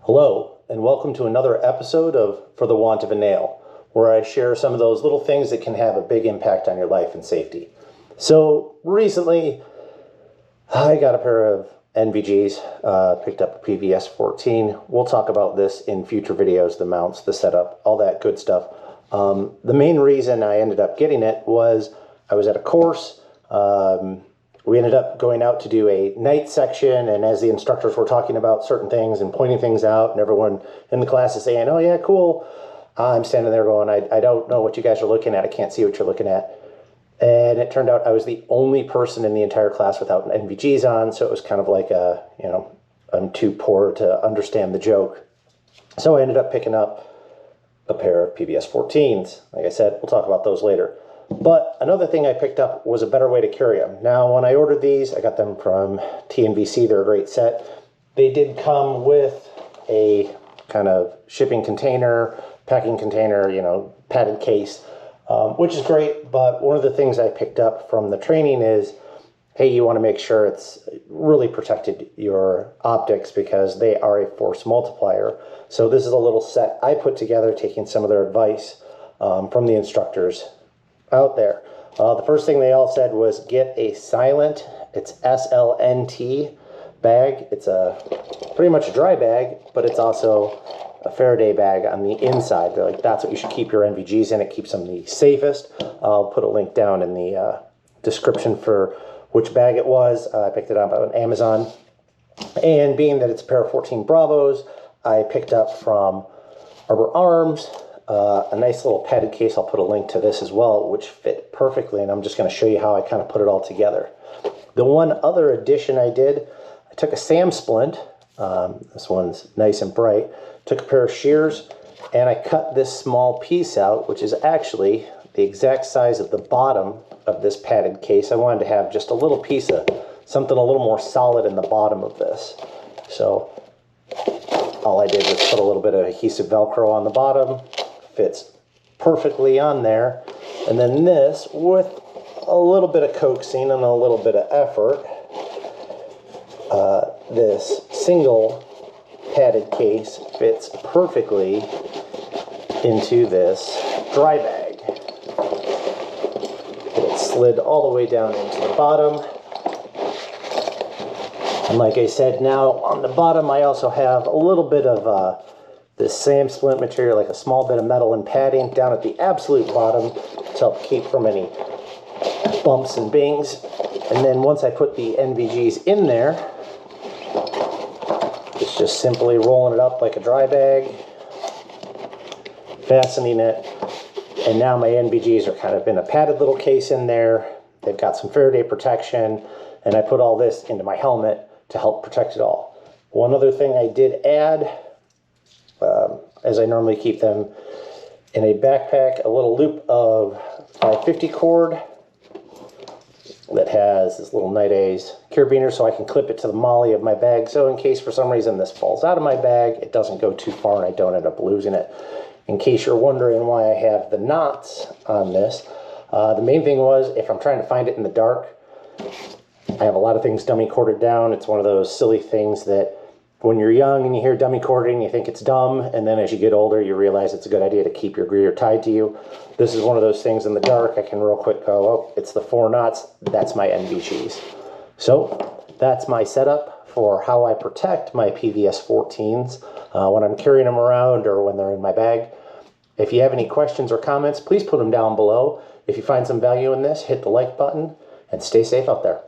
Hello, and welcome to another episode of For the Want of a Nail, where I share some of those little things that can have a big impact on your life and safety. So recently, I got a pair of NVGs, picked up a PVS 14. We'll talk about this in future videos, the mounts, the setup, all that good stuff. The main reason I ended up getting it was I was at a course. We ended up going out to do a night section, and as the instructors were talking about certain things and pointing things out, and everyone in the class is saying, "Oh yeah, cool," I'm standing there going, I don't know what you guys are looking at. I can't see what you're looking at. And it turned out I was the only person in the entire class without NVGs on, so it was kind of like a, I'm too poor to understand the joke. So I ended up picking up a pair of PVS 14s. Like I said, we'll talk about those later. But another thing I picked up was a better way to carry them. Now, when I ordered these, I got them from TNVC. They're a great set. They did come with a kind of shipping container, packing container, padded case, which is great. But one of the things I picked up from the training is, hey, you want to make sure it's really protected your optics because they are a force multiplier. So this is a little set I put together, taking some of their advice from the instructors out there. The first thing they all said was get a silent, it's SLNT bag. It's pretty much a dry bag, but it's also a Faraday bag on the inside. They're like, that's what you should keep your NVGs in. It keeps them the safest. I'll put a link down in the description for which bag it was. I picked it up on Amazon. And being that it's a pair of 14 Bravos, I picked up from Arbor Arms a nice little padded case. I'll put a link to this as well, which fit perfectly, and I'm just going to show you how I kind of put it all together. The one other addition I did, I took a Sam Splint. This one's nice and bright. Took a pair of shears, and I cut this small piece out, which is actually the exact size of the bottom of this padded case. I wanted to have just a little piece of something a little more solid in the bottom of this. So all I did was put a little bit of adhesive Velcro on the bottom. Fits perfectly on there. And then this, with a little bit of coaxing and a little bit of effort, this single padded case fits perfectly into this dry bag. It slid all the way down into the bottom. And like I said, now on the bottom I also have a little bit of this Sam Splint material, like a small bit of metal and padding down at the absolute bottom to help keep from any bumps and bings. And then once I put the NVGs in there, it's just simply rolling it up like a dry bag, fastening it, and now my NVGs are kind of in a padded little case in there. They've got some Faraday protection, and I put all this into my helmet to help protect it all. One other thing I did add, as I normally keep them in a backpack, a little loop of 550 cord that has this little Night A's carabiner, so I can clip it to the molly of my bag. So in case for some reason this falls out of my bag, it doesn't go too far and I don't end up losing it. In case you're wondering why I have the knots on this, the main thing was if I'm trying to find it in the dark, I have a lot of things dummy corded down. It's one of those silly things that when you're young and you hear dummy cording, you think it's dumb, and then as you get older, you realize it's a good idea to keep your gear tied to you. This is one of those things in the dark. I can real quick go, oh, it's the 4 knots. That's my NVGs. So that's my setup for how I protect my PVS 14s when I'm carrying them around or when they're in my bag. If you have any questions or comments, please put them down below. If you find some value in this, hit the like button and stay safe out there.